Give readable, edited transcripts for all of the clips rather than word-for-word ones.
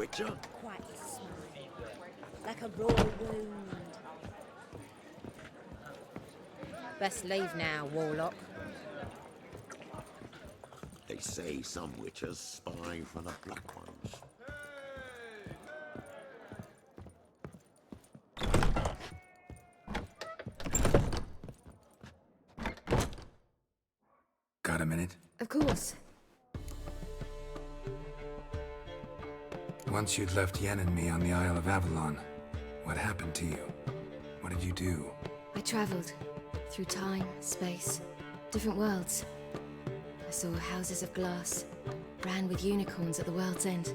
Witcher? Quite a smile, like a raw wound. Best leave now, Warlock. They say some witches spy for the black ones. Got a minute? Of course. Once you'd left Yen and me on the Isle of Avalon, what happened to you? What did you do? I traveled through time, space, different worlds. I saw houses of glass, ran with unicorns at the world's end.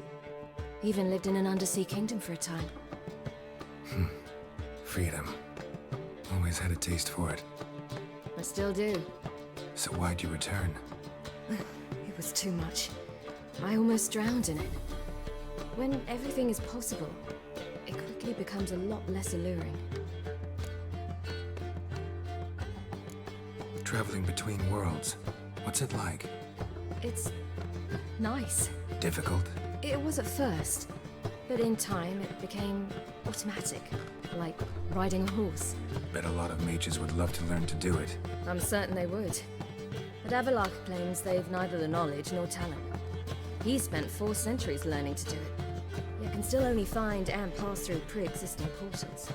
Even lived in an undersea kingdom for a time. Freedom. Always had a taste for it. I still do. So why'd you return? It was too much. I almost drowned in it. When everything is possible, it quickly becomes a lot less alluring. Traveling between worlds. What's it like? It's nice. Difficult? It was at first, but in time it became automatic, like riding a horse. Bet a lot of mages would love to learn to do it. I'm certain they would. But Avalok claims they've neither the knowledge nor talent. He spent 4 centuries learning to do it, yet can still only find and pass through pre-existing portals.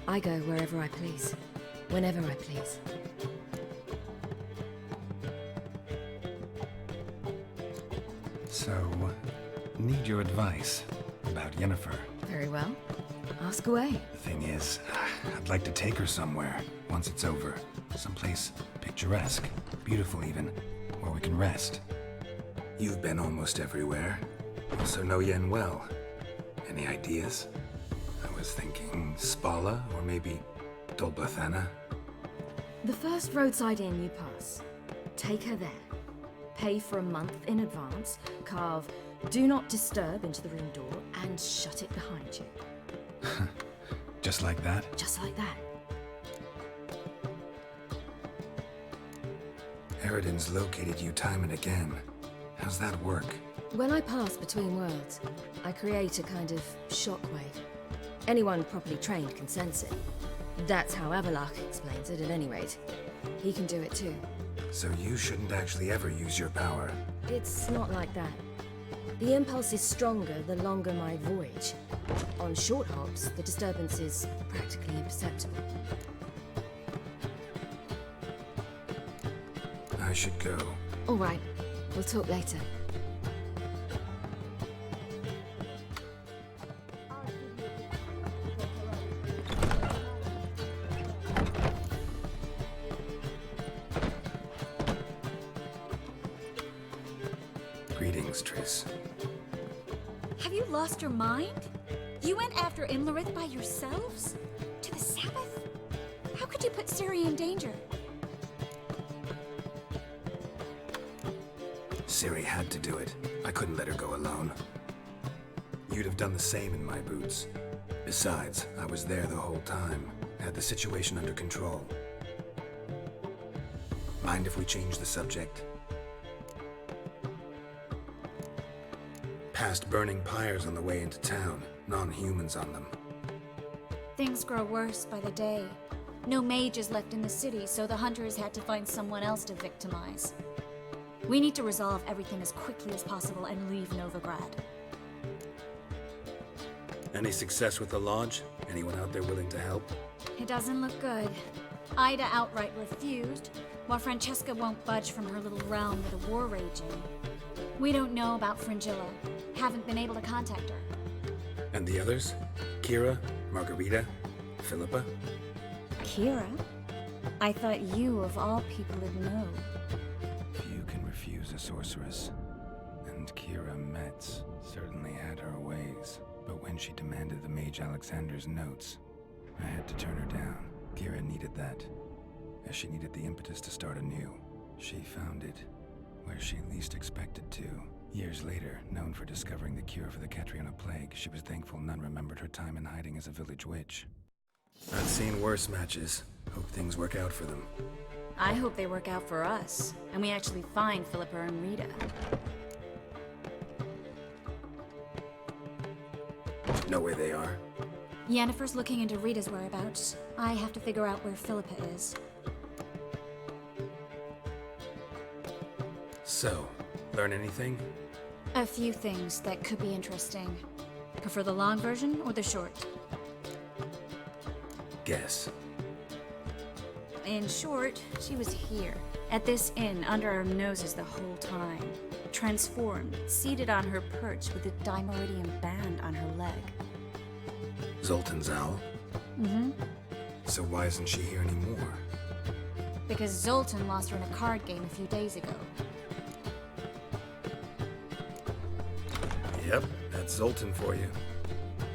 I go wherever I please, whenever I please. So, need your advice about Yennefer. Very well. Ask away. The thing is, I'd like to take her somewhere, once it's over. Someplace picturesque, beautiful even, where we can rest. You've been almost everywhere. Also know Yen well. Any ideas? I was thinking Spala, or maybe Dolbathana. The first roadside inn you pass. Take her there. Pay for a month in advance, carve "Do Not Disturb" into the room door, and shut it behind you. Just like that? Just like that. Eridan's located you time and again. How's that work? When I pass between worlds, I create a kind of shockwave. Anyone properly trained can sense it. That's how Avalok explains it, at any rate. He can do it too. So you shouldn't actually ever use your power. It's not like that. The impulse is stronger the longer my voyage. On short hops, the disturbance is practically imperceptible. I should go. All right, we'll talk later. Greetings, Triss. Have you lost your mind? You went after Imlerith by yourselves? To the Sabbath? How could you put Ciri in danger? Ciri had to do it. I couldn't let her go alone. You'd have done the same in my boots. Besides, I was there the whole time. Had the situation under control. Mind if we change the subject? Past burning pyres on the way into town. Non-humans on them. Things grow worse by the day. No mages left in the city, so the hunters had to find someone else to victimize. We need to resolve everything as quickly as possible and leave Novigrad. Any success with the launch? Anyone out there willing to help? It doesn't look good. Ida outright refused, while Francesca won't budge from her little realm with a war raging. We don't know about Fringilla. Haven't been able to contact her. And the others? Kira? Margarita? Philippa? Kira? I thought you, of all people, would know. Few can refuse a sorceress. And Kira Metz certainly had her ways. But when she demanded the Mage Alexander's notes, I had to turn her down. Kira needed that, as she needed the impetus to start anew. She found it where she least expected to. Years later, known for discovering the cure for the Catriona plague, she was thankful none remembered her time in hiding as a village witch. I've seen worse matches. Hope things work out for them. I hope they work out for us, and we actually find Philippa and Rita. Know where they are? Yennefer's looking into Rita's whereabouts. I have to figure out where Philippa is. So, learn anything? A few things that could be interesting. Prefer the long version or the short? Guess. In short, she was here, at this inn, under our noses the whole time. Transformed, seated on her perch with a dimeridium band on her leg. Zoltan's owl? Mm-hmm. So why isn't she here anymore? Because Zoltan lost her in a card game a few days ago. Yep, that's Zoltan for you.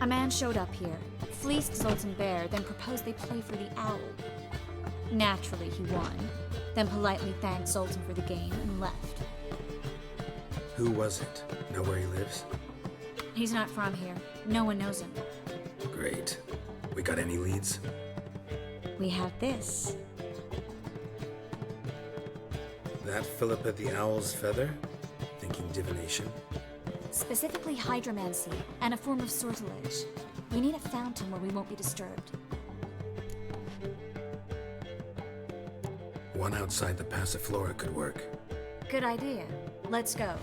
A man showed up here, fleeced Zoltan bare, then proposed they play for the owl. Naturally, he won, then politely thanked Zoltan for the game and left. Who was it? Know where he lives? He's not from here. No one knows him. Great. We got any leads? We have this. That Philippa the Owl's feather? Thinking divination? Specifically hydromancy, and a form of sortilege. We need a fountain where we won't be disturbed. One outside the Passiflora could work. Good idea. Let's go.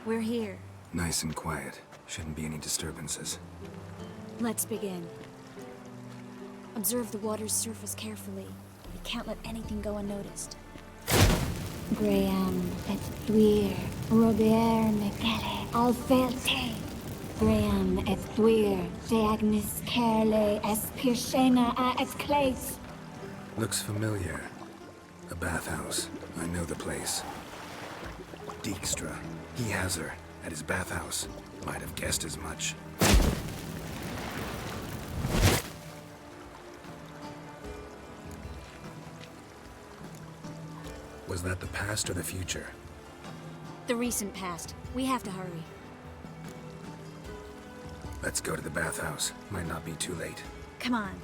We're here. Nice and quiet. Shouldn't be any disturbances. Let's begin. Observe the water's surface carefully. We can't let anything go unnoticed. Graham et thuir, Robert Mekele, Alfelte. Graham et thuir, Deagnis Kerle, Espirshena a Esclase. Looks familiar. A bathhouse. I know the place. Dijkstra. He has her. At his bathhouse. Might have guessed as much. Was that the past or the future? The recent past. We have to hurry. Let's go to the bathhouse. Might not be too late. Come on.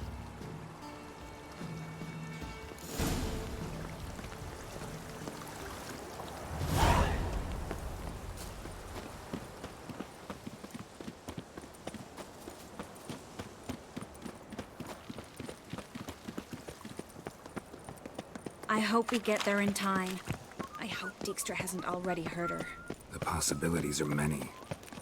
I hope we get there in time. I hope Dijkstra hasn't already hurt her. The possibilities are many.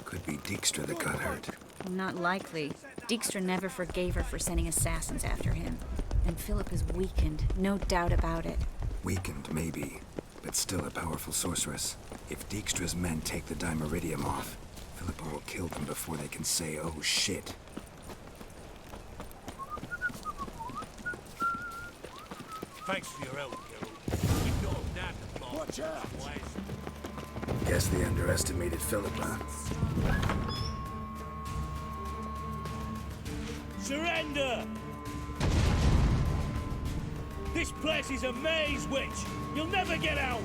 Could be Dijkstra that got hurt. Not likely. Dijkstra never forgave her for sending assassins after him. And Philip is weakened, no doubt about it. Weakened, maybe, but still a powerful sorceress. If Dijkstra's men take the dimeridium off, Philippa will kill them before they can say, oh shit. Thanks for your help, Geralt. We've got him down the block. Watch out! Guess they underestimated Philippa. Surrender! This place is a maze, witch! You'll never get out!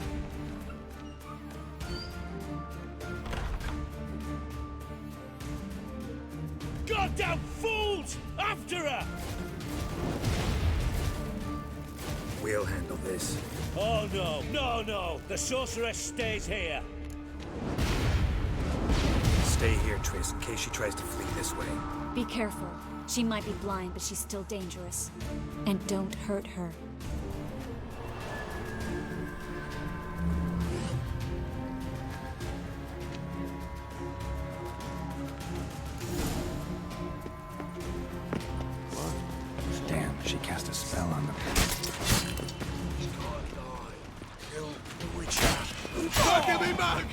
Goddamn fools! After her! We'll handle this. Oh no, no, no! The sorceress stays here! Stay here, Triss, in case she tries to flee this way. Be careful. She might be blind, but she's still dangerous. And don't hurt her. Damn, she cast a spell on them. Don't give me back!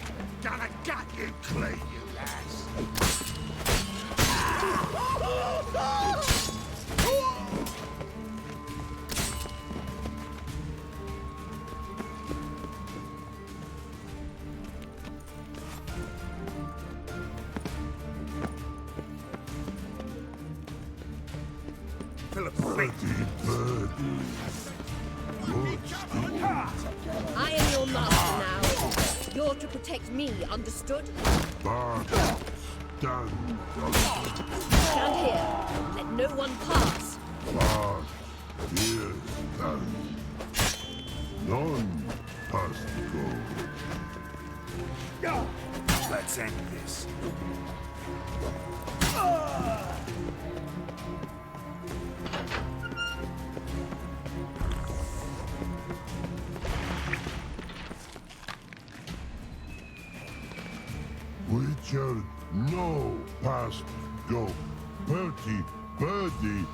Gonna gut you clean, you lass! I am your master now. You're to protect me, understood? Stand Stand here. Let no one pass. fast. Here stand. None must go. Let's end this. Witcher, no past go. Bertie, birdie,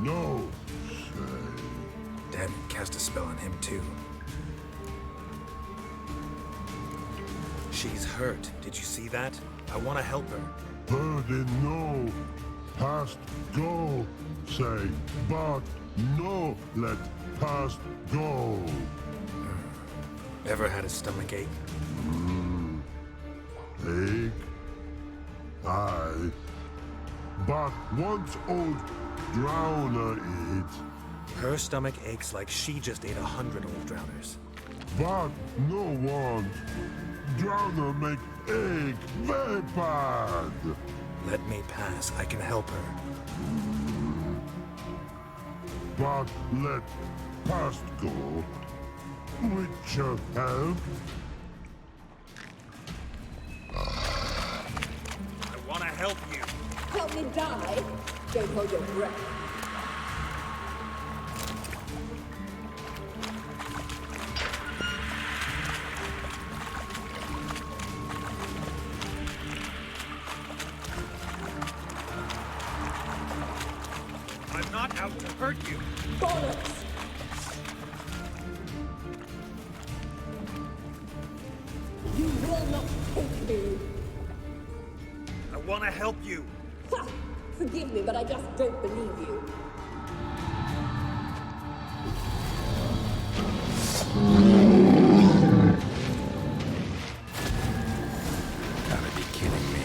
no say. Dad cast a spell on him too. She's hurt. Did you see that? I want to help her. Birdie, no past go. Say, but no let past go. Ever had a stomach ache? Ache? Aye. But once old drowner eat, Her stomach aches like she just ate 100 old drowners. but no one. Drowner make ache very bad. Let me pass. I can help her. But let past go. Witcher help. I want to help you. Help me die. Don't hold your breath. I'm not out to hurt you. Bollocks! You will not take me. I want to help you. Ha! Forgive me, but I just don't believe you. Gotta be kidding me.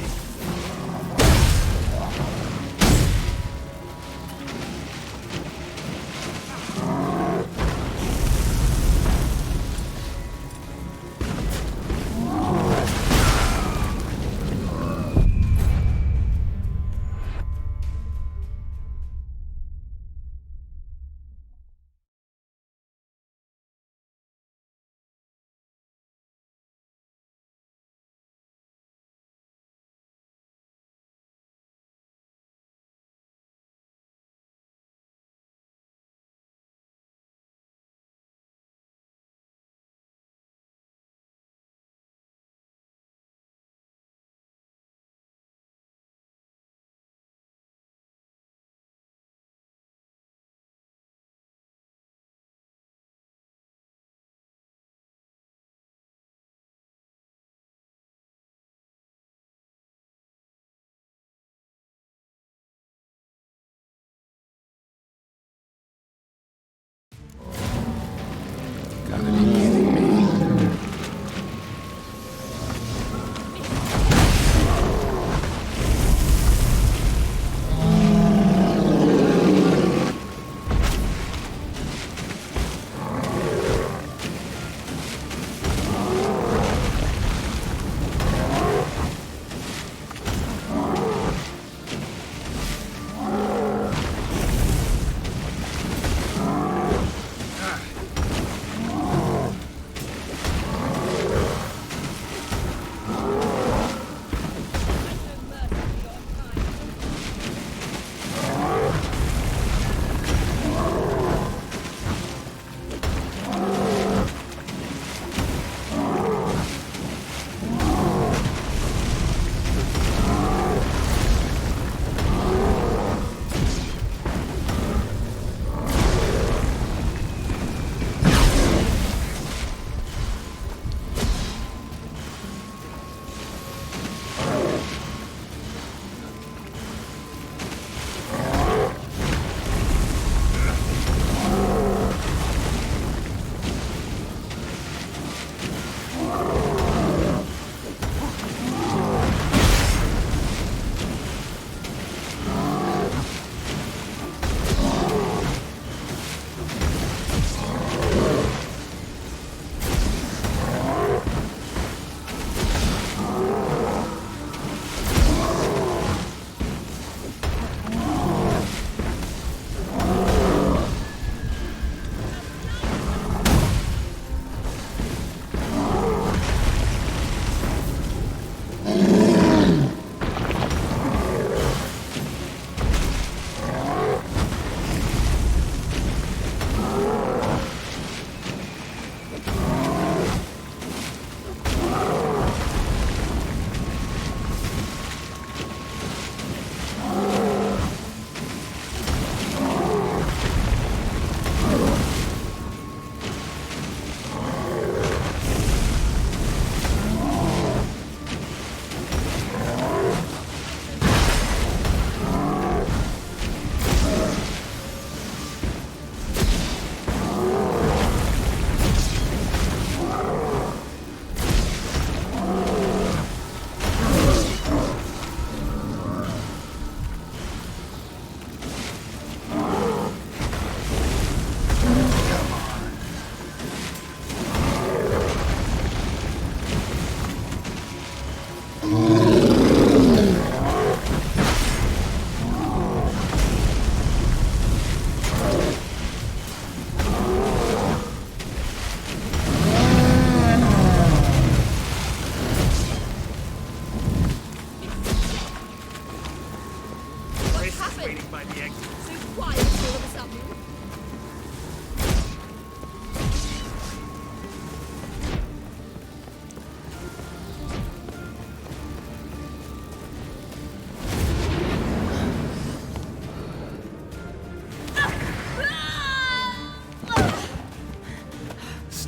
Gotta be kidding me.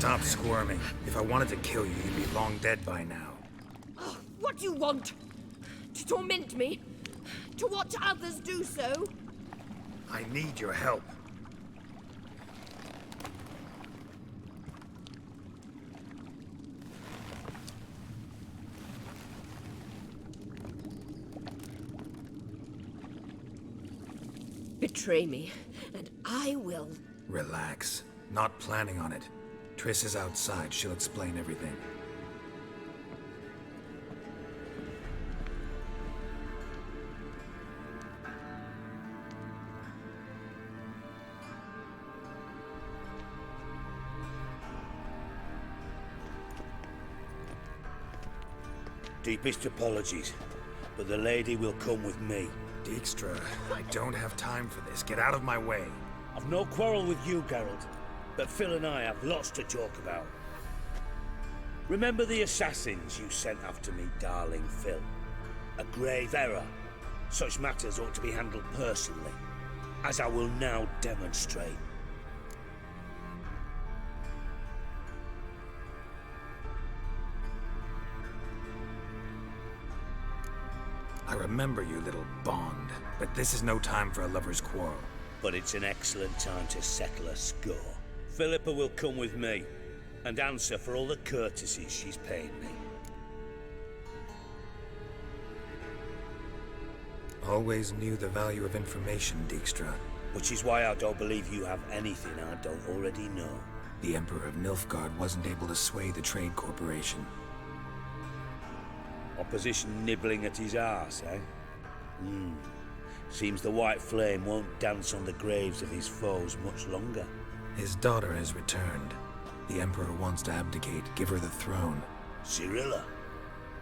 Stop squirming. If I wanted to kill you, you'd be long dead by now. Oh, what do you want? To torment me? To watch others do so? I need your help. Betray me, and I will. Relax. Not planning on it. Triss is outside. She'll explain everything. Deepest apologies, but the lady will come with me. Dijkstra, I don't have time for this. Get out of my way. I've no quarrel with you, Geralt, but Phil and I have lots to talk about. Remember the assassins you sent after me, darling Phil? A grave error. Such matters ought to be handled personally, as I will now demonstrate. I remember you, little Bond, but this is no time for a lover's quarrel. But it's an excellent time to settle a score. Philippa will come with me, and answer for all the courtesies she's paid me. Always knew the value of information, Dijkstra. Which is why I don't believe you have anything I don't already know. The Emperor of Nilfgaard wasn't able to sway the Trade Corporation. Opposition nibbling at his arse, eh? Seems the White Flame won't dance on the graves of his foes much longer. His daughter has returned. The Emperor wants to abdicate, give her the throne. Cyrilla?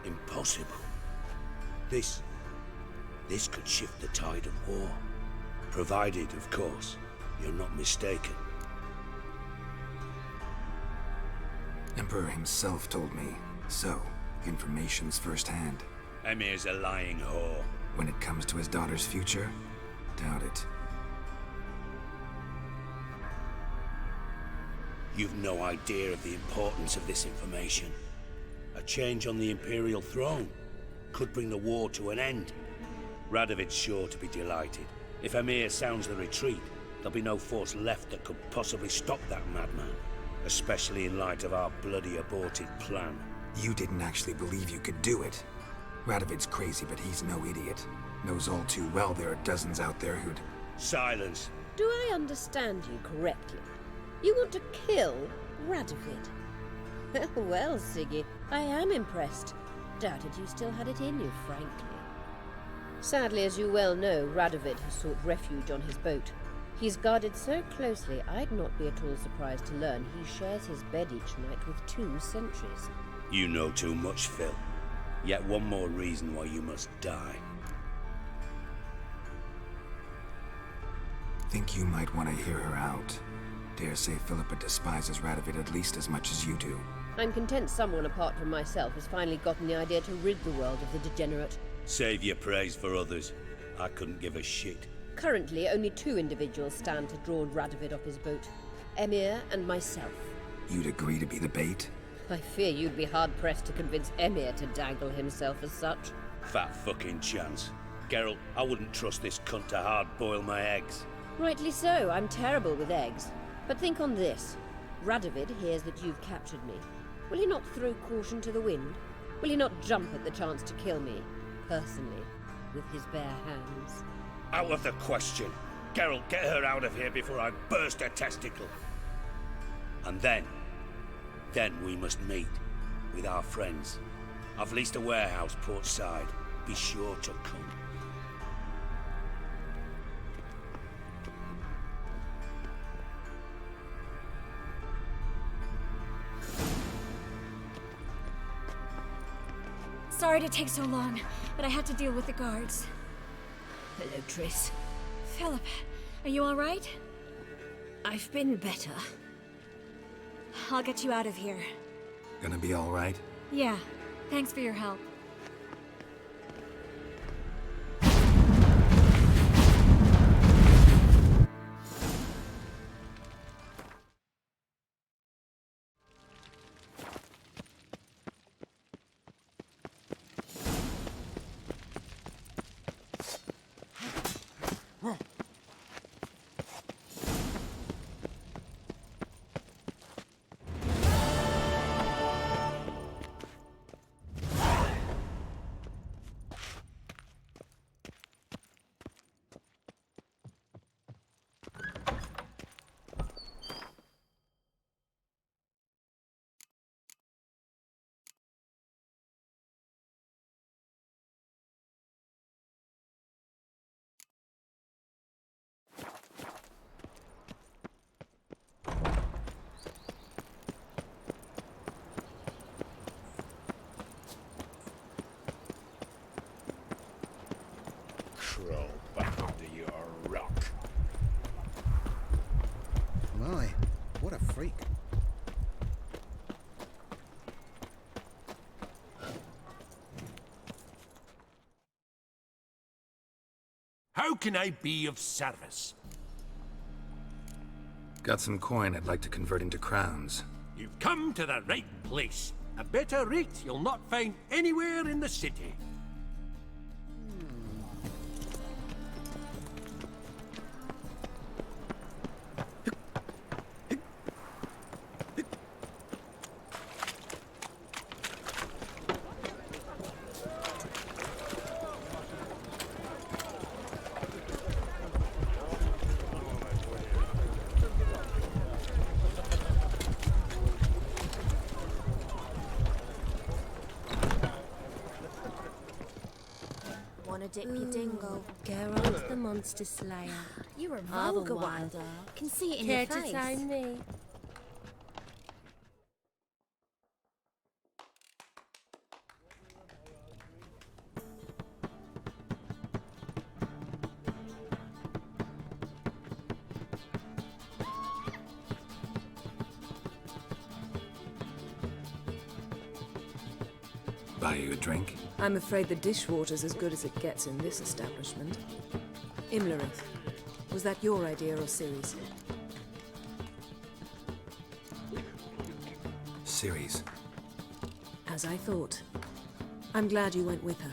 Impossible. This could shift the tide of war. Provided, of course, you're not mistaken. Emperor himself told me. So, information's firsthand. Emir's a lying whore. When it comes to his daughter's future, doubt it. You've no idea of the importance of this information. A change on the Imperial throne could bring the war to an end. Radovid's sure to be delighted. If Emir sounds the retreat, there'll be no force left that could possibly stop that madman. Especially in light of our bloody aborted plan. You didn't actually believe you could do it. Radovid's crazy, but he's no idiot. Knows all too well there are dozens out there who'd... Silence. Do I understand you correctly? You want to kill Radovid? Well, Siggy, I am impressed. Doubted you still had it in you, frankly. Sadly, as you well know, Radovid has sought refuge on his boat. He's guarded so closely, I'd not be at all surprised to learn he shares his bed each night with 2 sentries. You know too much, Phil. Yet one more reason why you must die. Think you might want to hear her out. Dare say Philippa despises Radovid at least as much as you do. I'm content someone apart from myself has finally gotten the idea to rid the world of the degenerate. Save your praise for others. I couldn't give a shit. Currently, only 2 individuals stand to draw Radovid off his boat. Emir and myself. You'd agree to be the bait? I fear you'd be hard-pressed to convince Emir to dangle himself as such. Fat fucking chance. Geralt, I wouldn't trust this cunt to hard-boil my eggs. Rightly so, I'm terrible with eggs. But think on this. Radovid hears that you've captured me. Will he not throw caution to the wind? Will he not jump at the chance to kill me, personally, with his bare hands? Out of the question. Geralt, get her out of here before I burst her testicle. And then we must meet with our friends. I've leased a warehouse portside. Be sure to come. Sorry to take so long, but I had to deal with the guards. Hello, Triss. Philip, are you all right? I've been better. I'll get you out of here. Gonna be all right? Yeah, thanks for your help. How can I be of service? Got some coin I'd like to convert into crowns. You've come to the right place. A better rate you'll not find anywhere in the city. Wanna dip your dingle? Geralt the monster slayer. You're a Have a vulgar one. wilder. Can see it in Care your to face. sign me? Buy you a drink? I'm afraid the dishwater's as good as it gets in this establishment. Imlerith, was that your idea or Ciri's? Ciri's. As I thought. I'm glad you went with her.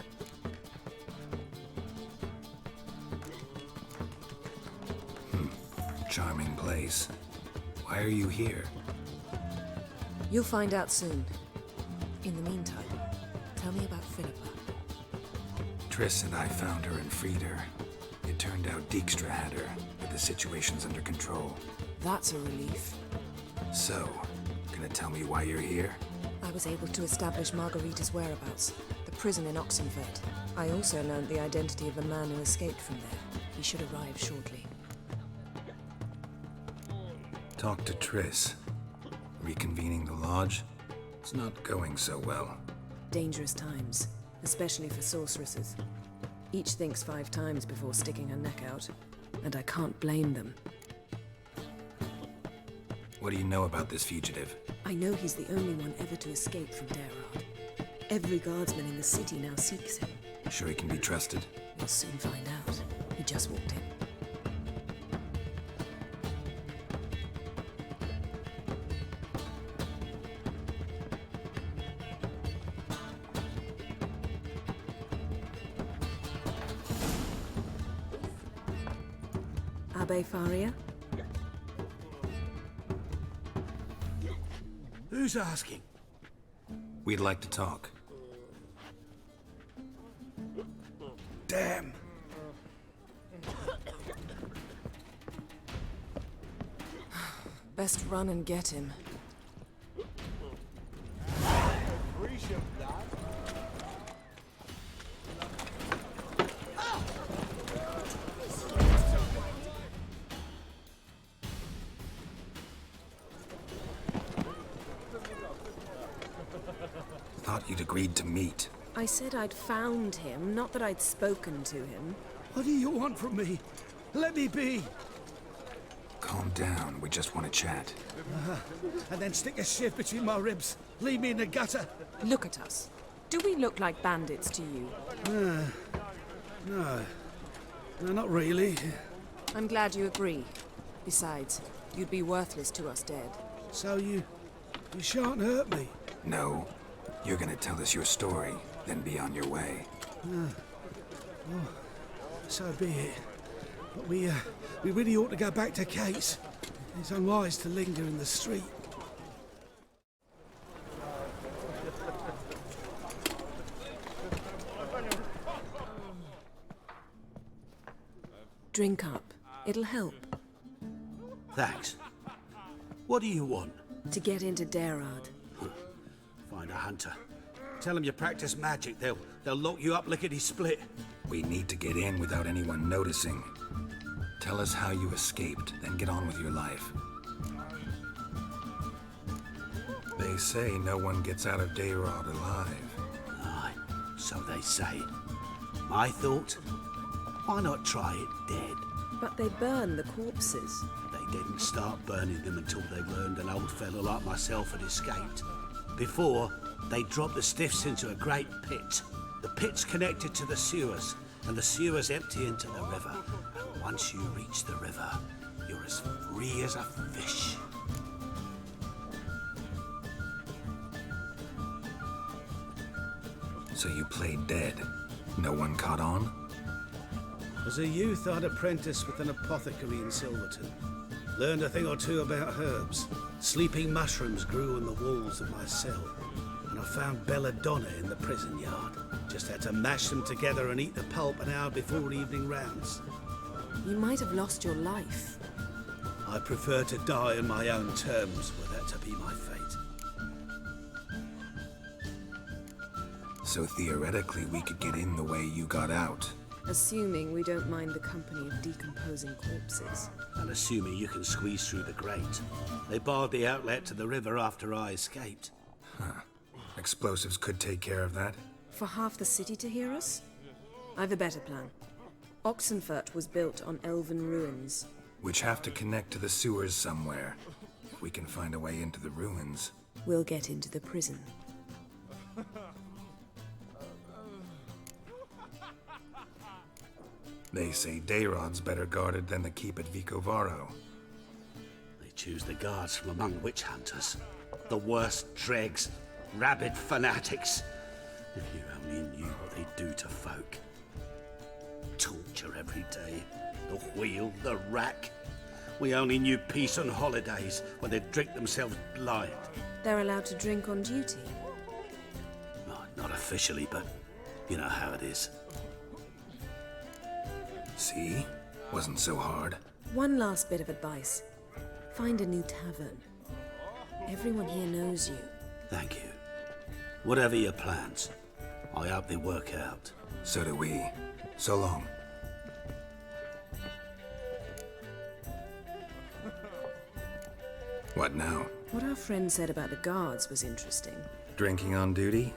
Charming place. Why are you here? You'll find out soon. In the meantime, tell me about Philippa. Triss and I found her and freed her. It turned out Dijkstra had her, but the situation's under control. That's a relief. So, gonna tell me why you're here? I was able to establish Margarita's whereabouts, the prison in Oxenfurt. I also learned the identity of a man who escaped from there. He should arrive shortly. Talk to Triss. Reconvening the lodge? It's not going so well. Dangerous times, especially for sorceresses. Each thinks 5 times before sticking her neck out, and I can't blame them. What do you know about this fugitive? I know he's the only one ever to escape from Derard. Every guardsman in the city now seeks him. Sure he can be trusted? We'll soon find out. He just walked in. Abbe Faria? Who's asking? We'd like to talk. Damn. Best run and get him. Thought you'd agreed to meet. I said I'd found him, not that I'd spoken to him. What do you want from me? Let me be. Calm down, we just want to chat. And then stick a shiv between my ribs. Leave me in the gutter. Look at us. Do we look like bandits to you? No, not really. I'm glad you agree. Besides, you'd be worthless to us dead. So you shan't hurt me. No. You're gonna tell us your story, then be on your way. So be it. But we really ought to go back to Kate's. It's unwise to linger in the street. Drink up. It'll help. Thanks. What do you want? To get into Derard. Find a hunter. Tell them you practice magic. They'll lock you up lickety-split. We need to get in without anyone noticing. Tell us how you escaped, then get on with your life. They say no one gets out of Derard alive. Aye, so they say. My thought? Why not try it dead? But they burn the corpses. They didn't start burning them until they learned an old fellow like myself had escaped. Before, they dropped the stiffs into a great pit. The pit's connected to the sewers, and the sewers empty into the river. And once you reach the river, you're as free as a fish. So you played dead. No one caught on? As a youth, I'd apprenticed with an apothecary in Silverton. Learned a thing or two about herbs. Sleeping mushrooms grew on the walls of my cell. And I found belladonna in the prison yard. Just had to mash them together and eat the pulp an hour before evening rounds. You might have lost your life. I prefer to die on my own terms, were that to be my fate. So theoretically we could get in the way you got out. Assuming we don't mind the company of decomposing corpses. And assuming you can squeeze through the grate. They barred the outlet to the river after I escaped. Huh. Explosives could take care of that? For half the city to hear us? I've a better plan. Oxenfurt was built on elven ruins. Which have to connect to the sewers somewhere. If we can find a way into the ruins. We'll get into the prison. They say Dayrod's better guarded than the keep at Vicovaro. They choose the guards from among witch hunters. The worst dregs, rabid fanatics. If you only knew what they do to folk. Torture every day. The wheel, the rack. We only knew peace on holidays when they'd drink themselves blind. They're allowed to drink on duty? Oh, not officially, but you know how it is. See? Wasn't so hard. One last bit of advice. Find a new tavern. Everyone here knows you. Thank you. Whatever your plans, I hope they work out. So do we. So long. What now? What our friend said about the guards was interesting. Drinking on duty?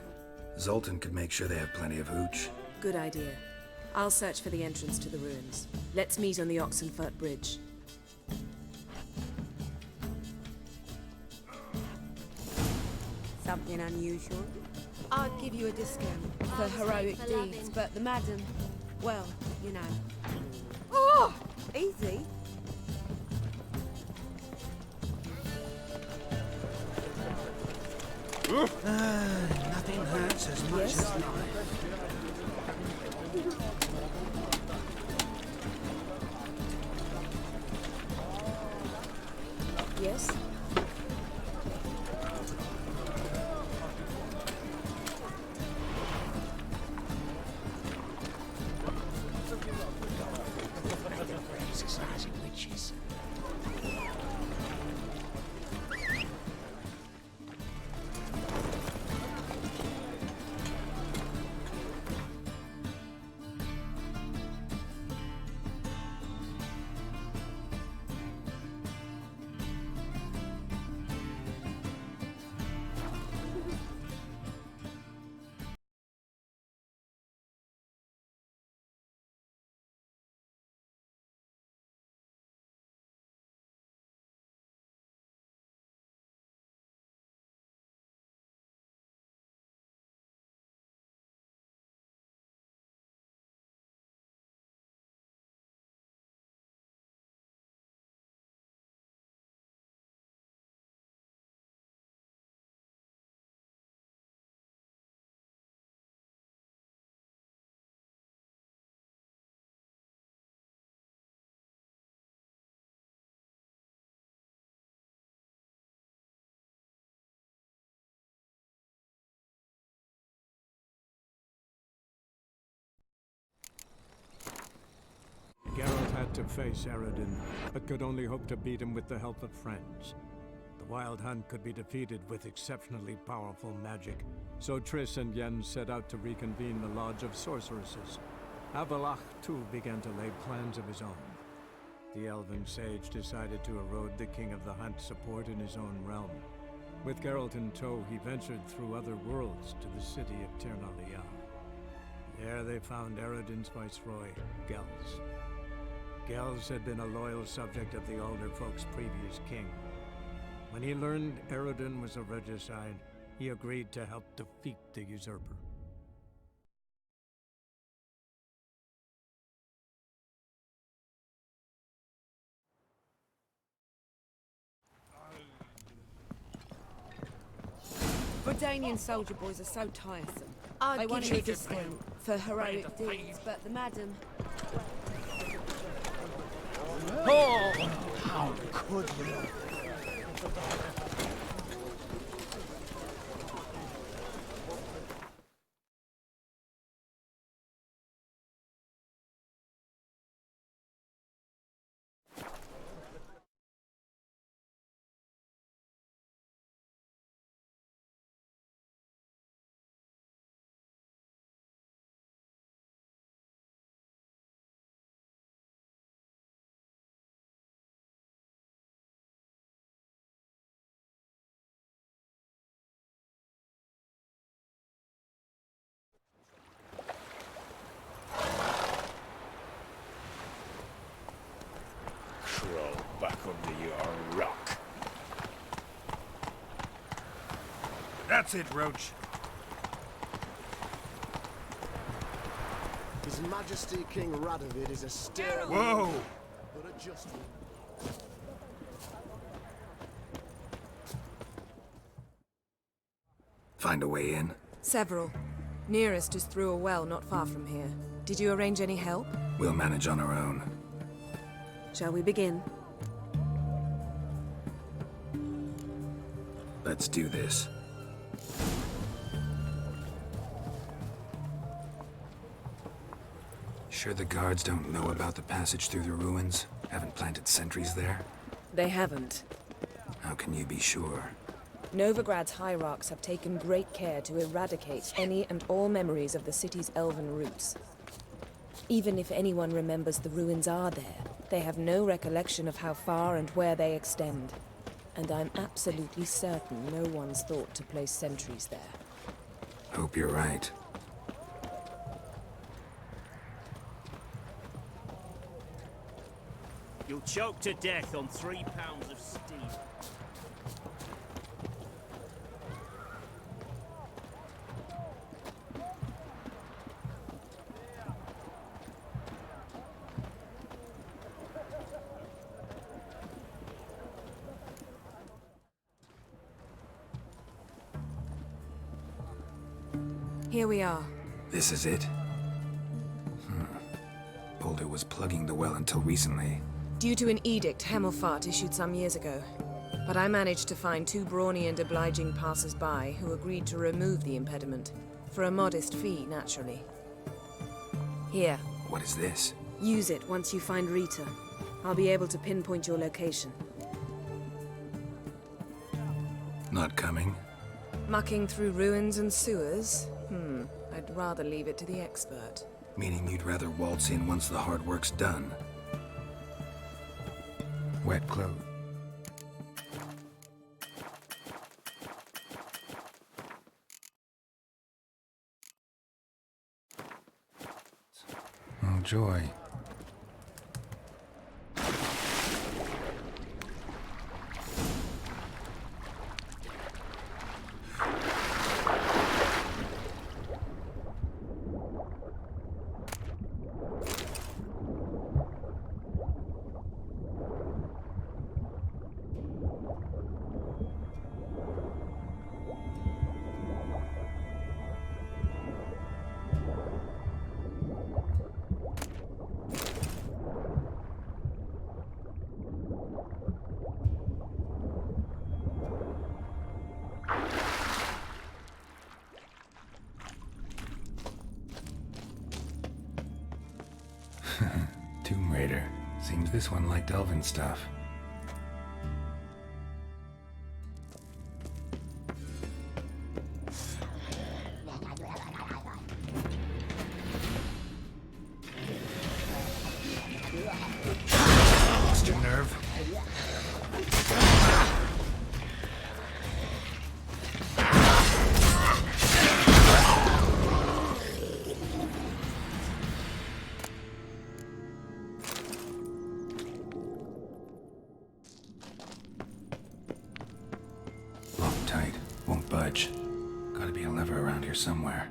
Zoltan could make sure they have plenty of hooch. Good idea. I'll search for the entrance to the ruins. Let's meet on the Oxenfurt Bridge. Something unusual? I'd give you a discount for heroic deeds, but the madam, well, you know. Oh! Easy. Nothing hurts as much as life. Yes? Exercising witches. Geralt had to face Eredin, but could only hope to beat him with the help of friends. The Wild Hunt could be defeated with exceptionally powerful magic, so Triss and Yen set out to reconvene the Lodge of Sorceresses. Avallac'h, too, began to lay plans of his own. The elven sage decided to erode the King of the Hunt's support in his own realm. With Geralt in tow, he ventured through other worlds to the city of Ternalia. There they found Eredin's viceroy, Gels. Gels had been a loyal subject of the Alderfolk's previous king. When he learned Eredin was a regicide, he agreed to help defeat the usurper. Redanian soldier boys are so tiresome. I'll They give wanted you a a discount for heroic deeds, but the madam... Oh, how could you? Crawl back under your rock. That's it, Roach. His Majesty King Radovid is a stern... Whoa! But a just one. Find a way in? Several. Nearest is through a well not far from here. Did you arrange any help? We'll manage on our own. Shall we begin? Let's do this. Sure the guards don't know about the passage through the ruins? Haven't planted sentries there? They haven't. How can you be sure? Novigrad's hierarchs have taken great care to eradicate any and all memories of the city's elven roots. Even if anyone remembers the ruins are there, they have no recollection of how far and where they extend. And I'm absolutely certain no one's thought to place sentries there. Hope you're right. You'll choke to death on 3 pounds of steam. Here we are. This is it? Boulder was plugging the well until recently. Due to an edict Hemelfart issued some years ago. But I managed to find 2 brawny and obliging passers-by who agreed to remove the impediment. For a modest fee, naturally. Here. What is this? Use it once you find Rita. I'll be able to pinpoint your location. Not coming? Mucking through ruins and sewers? I'd rather leave it to the expert. Meaning you'd rather waltz in once the hard work's done? Wet clothes. Oh, joy. Tomb Raider. Seems this one liked elven stuff. Lost your nerve? Locked tight. Won't budge. Gotta be a lever around here somewhere.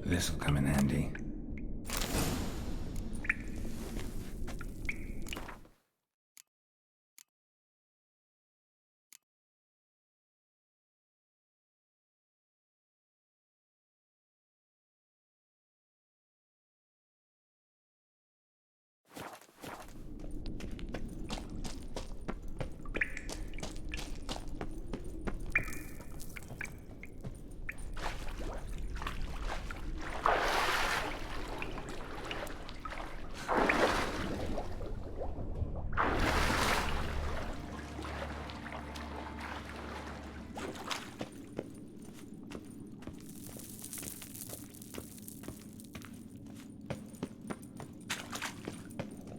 This'll come in handy.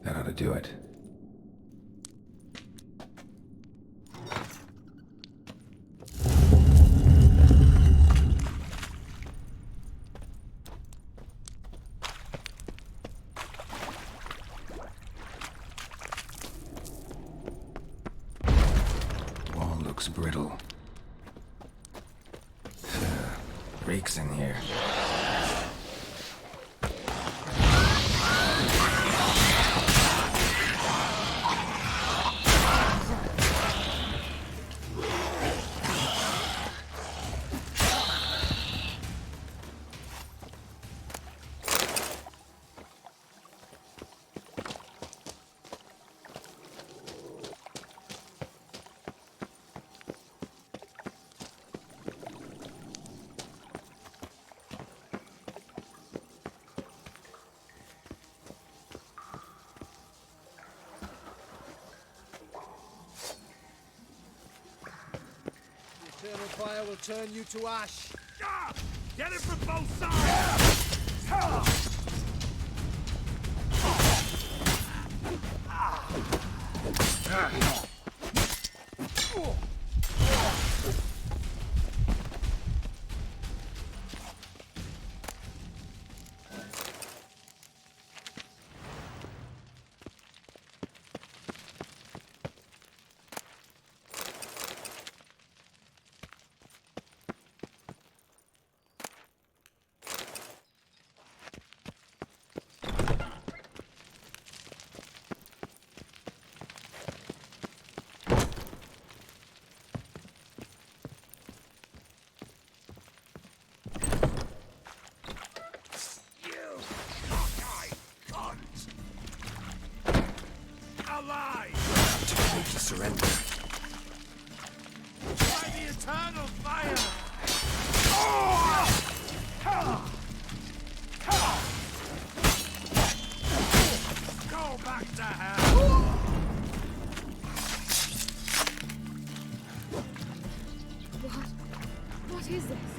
That ought to do it. Wall looks brittle. Reeks in here. Eternal fire will turn you to ash. Get it from both sides! Surrender. By the eternal fire! Go back to hell! What is this?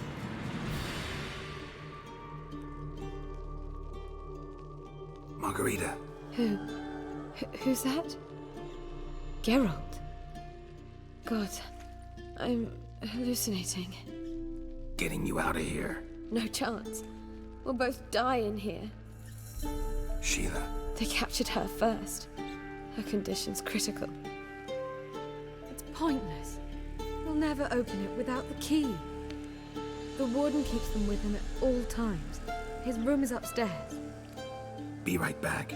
Margarita. Who's that? Geralt. God, I'm hallucinating. Getting you out of here. No chance. We'll both die in here. Sheila. They captured her first. Her condition's critical. It's pointless. We'll never open it without the key. The warden keeps them with him at all times. His room is upstairs. Be right back.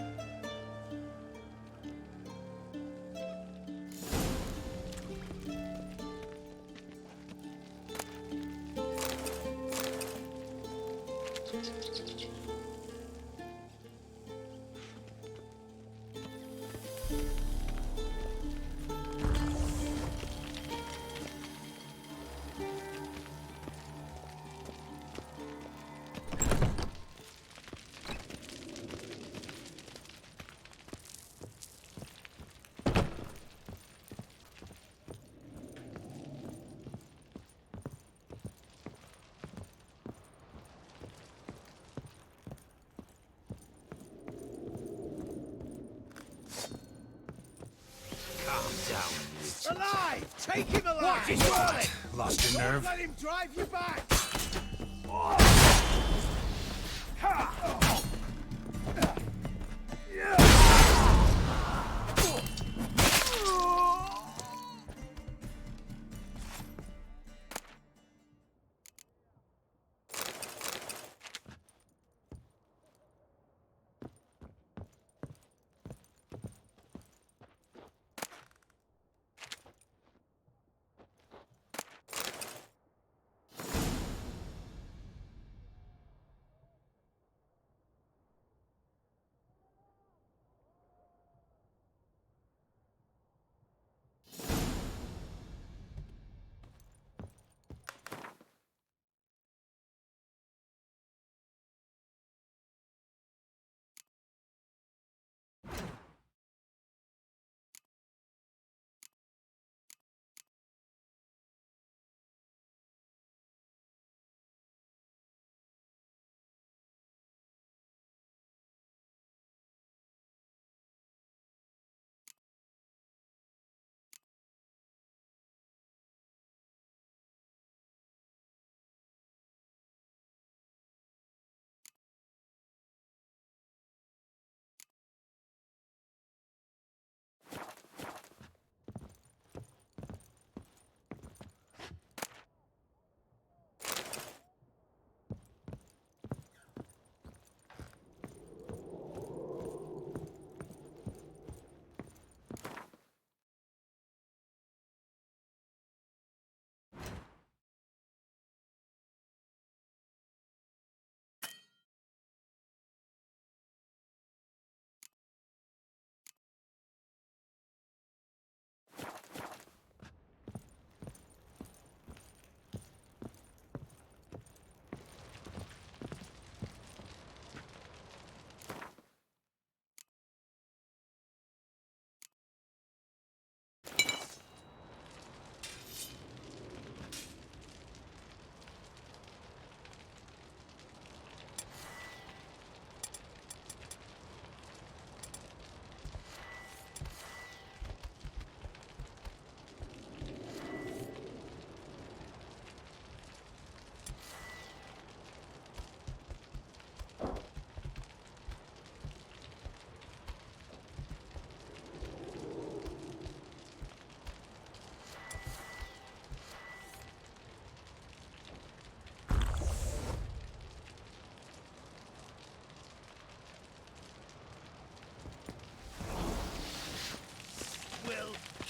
Alive! Take him alive! Watch his wallet! Lost your nerve? Let him drive you back!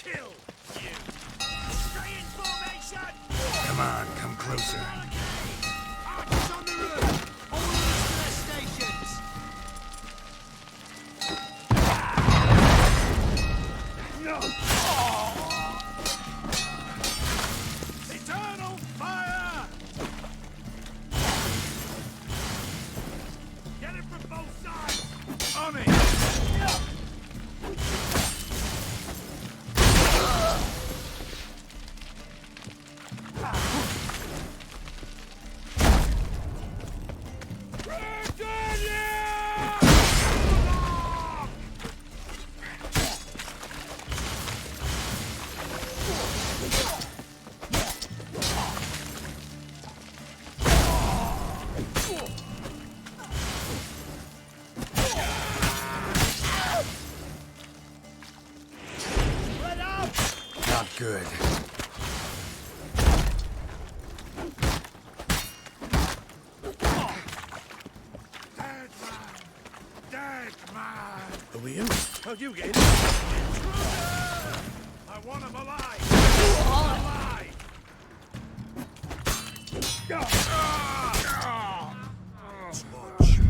kill you. Stay in formation! Come on, come closer. Archers on the roof! All units to their stations! No! Eternal fire! Get it from both sides! On it! Not good. Dead man! Who are you? How'd you get in? Intruder! I want him alive! Alive! Touch me.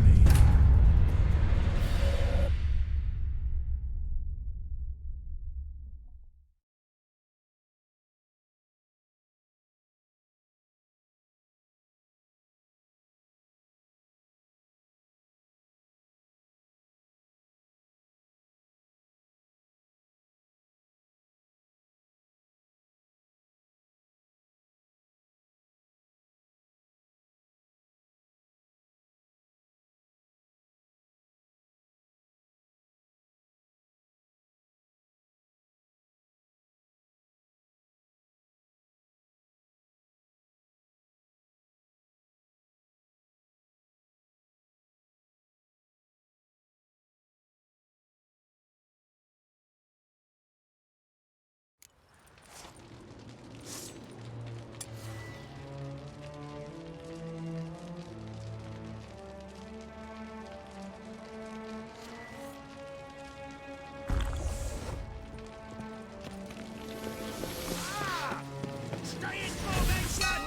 Stay in formation!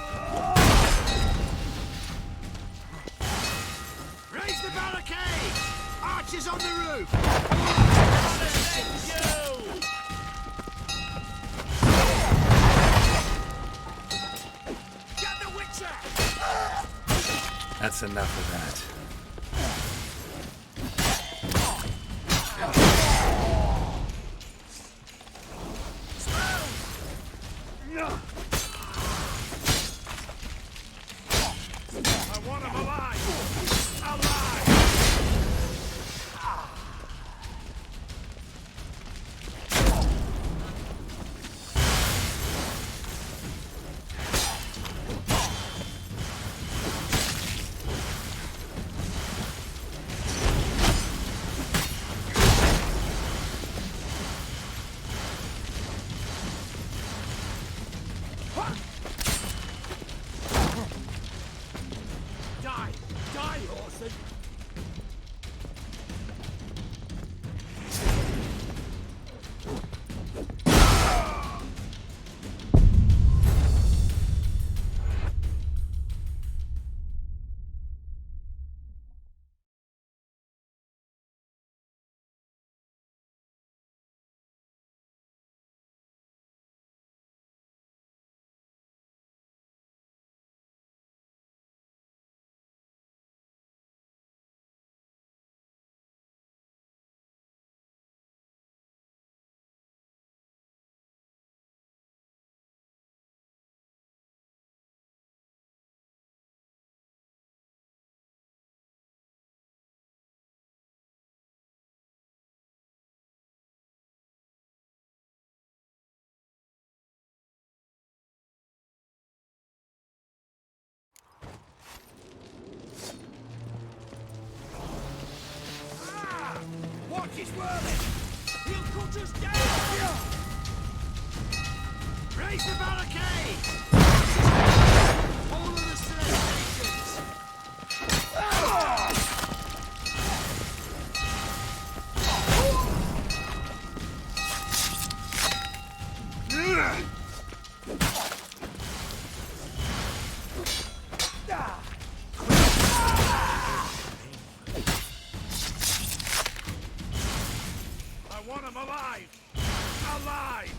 Raise the barricade! Archers on the roof! Get the Witcher! That's enough of that. I want him alive! Alive! Die, Orson! Watch his whirling! He'll cut us down! Raise the barricade! All of the stations! I want him alive! Alive!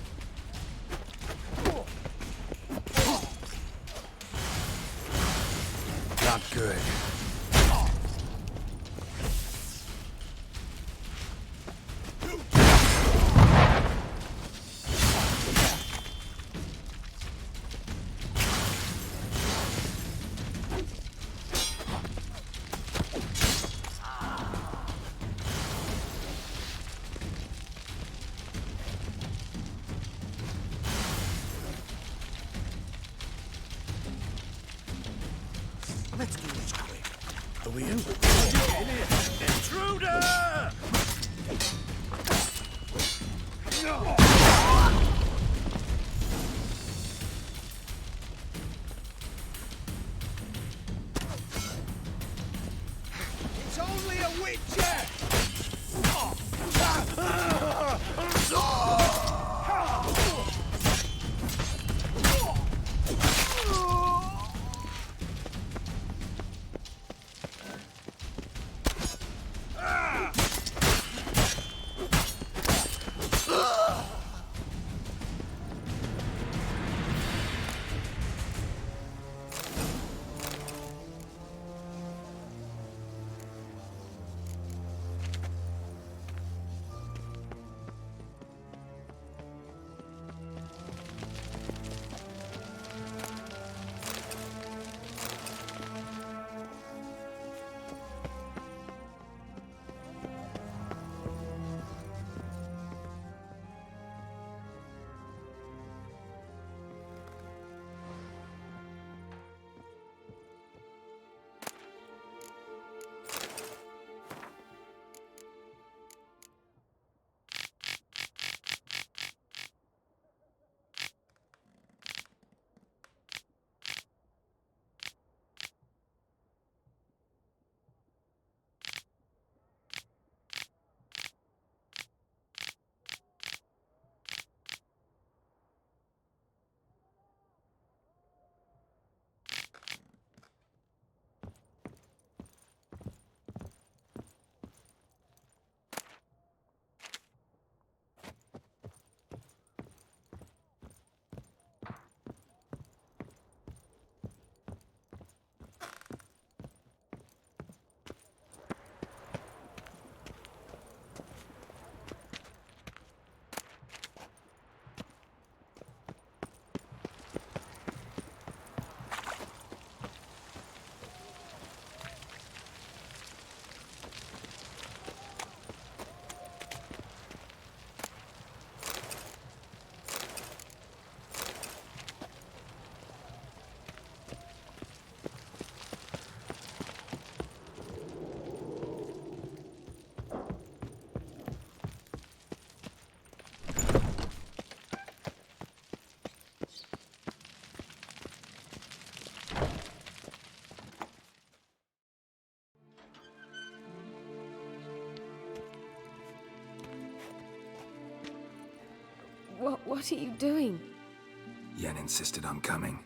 Not good. Let's do this quick. Are we in? Intruder! No! It's only a witcher! What are you doing? Yen insisted on coming.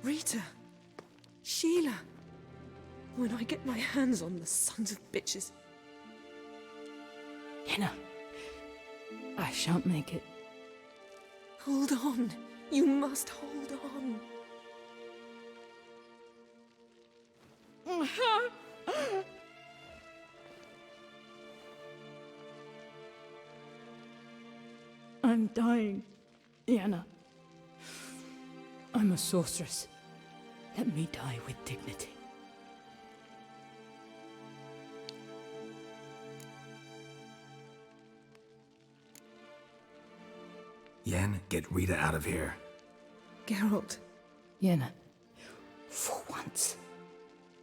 Rita! Sheila! When I get my hands on the sons of bitches. Yenna, I shan't make it. Hold on. You must hold on. I'm dying, Yenna. I'm a sorceress. Let me die with dignity. Yen, get Rita out of here. Geralt. Yenna, for once,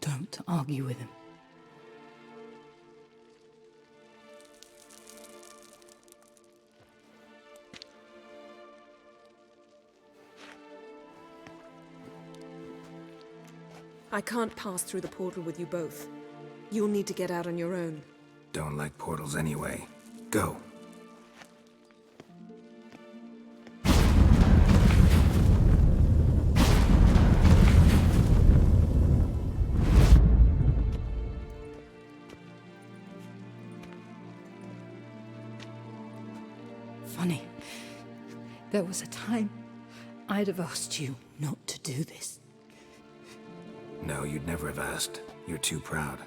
don't argue with him. I can't pass through the portal with you both. You'll need to get out on your own. Don't like portals anyway. Go. Funny. There was a time I'd have asked you not to do this. No, you'd never have asked. You're too proud.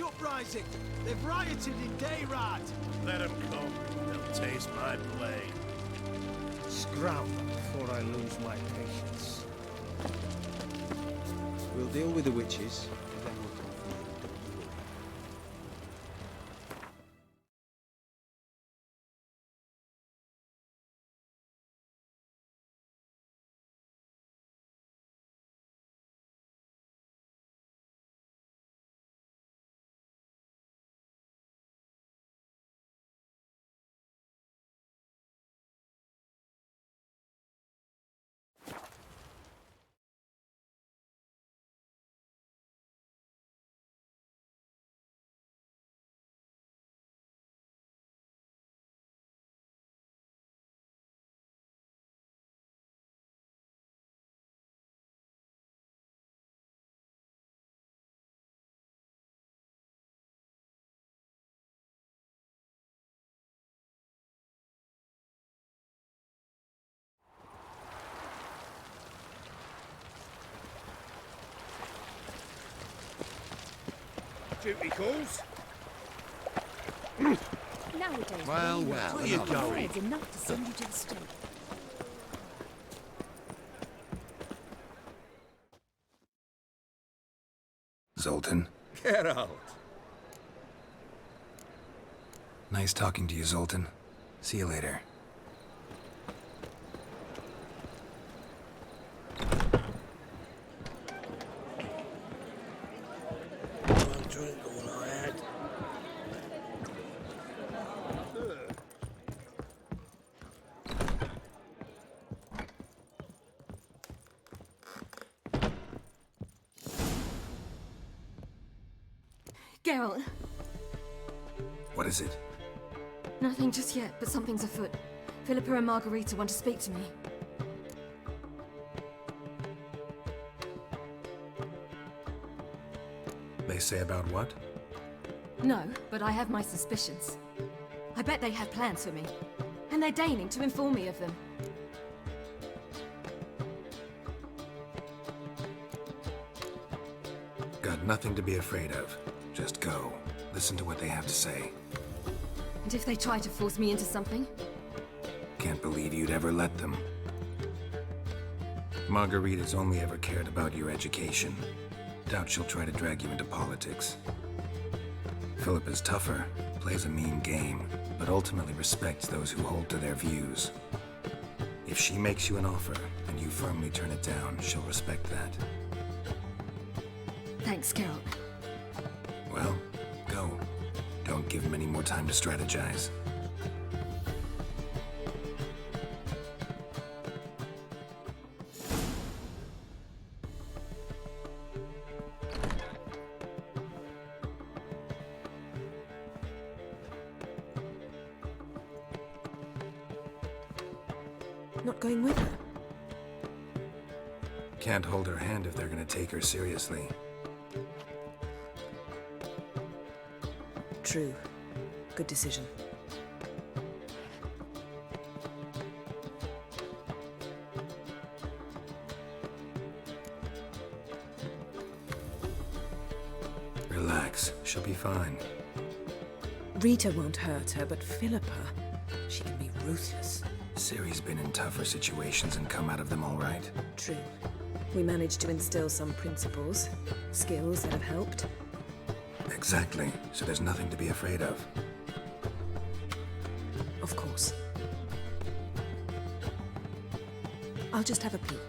Uprising! They've rioted in Dayrad! Let them come. They'll taste my blade. Scrap before I lose my patience. We'll deal with the witches, and then we'll come for you. Don't worry. Duty calls. Nowadays, Well, being well, a you toilet go. is enough to send you to the stake. Zoltan. Get out. Nice talking to you, Zoltan. See you later. Drink all I had. Geralt, What is it? nothing just yet, but something's afoot. Philippa and Margarita want to speak to me. They say about what? No, but I have my suspicions. I bet they have plans for me, and they're deigning to inform me of them. Got nothing to be afraid of. Just go. Listen to what they have to say. And if they try to force me into something? Can't believe you'd ever let them. Margarita's only ever cared about your education. Doubt she'll try to drag you into politics. Philippa's tougher, plays a mean game, but ultimately respects those who hold to their views. If she makes you an offer, and you firmly turn it down, she'll respect that. Thanks, Geralt. Well, go. Don't give him any more time to strategize. Not going with her? Can't hold her hand if they're gonna take her seriously. True. Good decision. Relax. She'll be fine. Rita won't hurt her, but Philippa, she can be ruthless. Ciri's been in tougher situations and come out of them all right. True. We managed to instill some principles, skills that have helped. Exactly. So there's nothing to be afraid of. Of course. I'll just have a peek.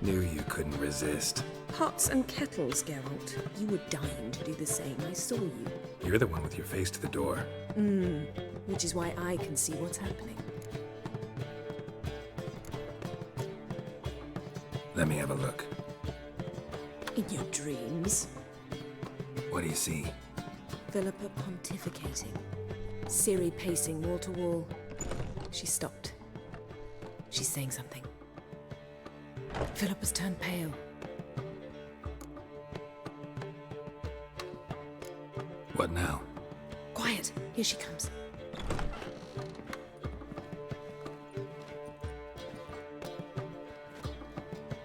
Knew you couldn't resist. Pots and kettles, Geralt. You were dying to do the same. I saw you. You're the one with your face to the door. Which is why I can see what's happening. Let me have a look. In your dreams. What do you see? Philippa pontificating. Ciri pacing wall to wall. She stopped. She's saying something. Philippa's turned pale. What now? Quiet. Here she comes.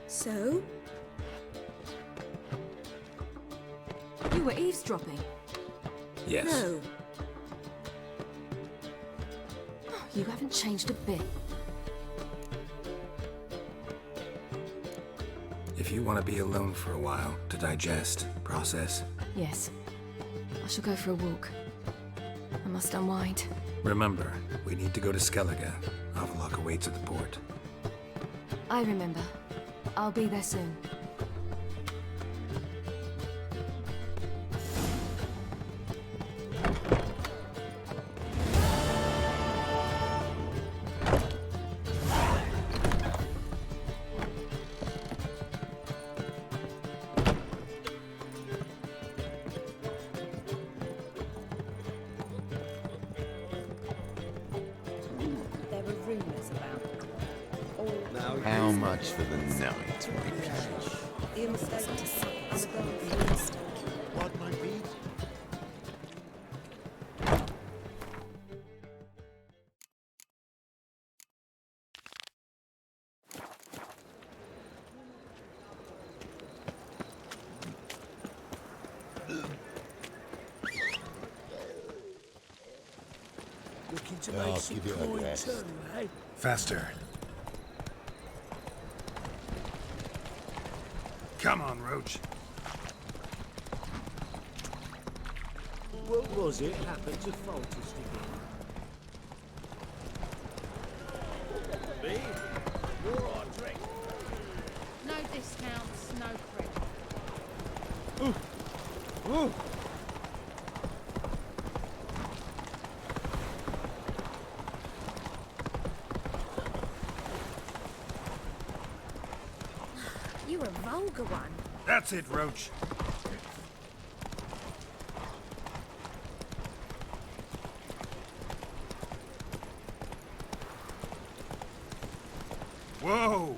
So? You were eavesdropping? Yes. No. You haven't changed a bit. If you want to be alone for a while, to digest, process. Yes. I shall go for a walk. I must unwind. Remember, we need to go to Skellige. Avallac'h awaits at the port. I remember. I'll be there soon. There were rumours about How much for the night, my page? the mistake to suck and the golden mistake. What might be? Looking to I'll make some give you a coin rest. too, eh? Faster. Come on, Roach. What was it happened to Foltest again? Me? More or drink? No discounts, no credit. Ooh! You're a vulgar one. That's it, Roach. Whoa!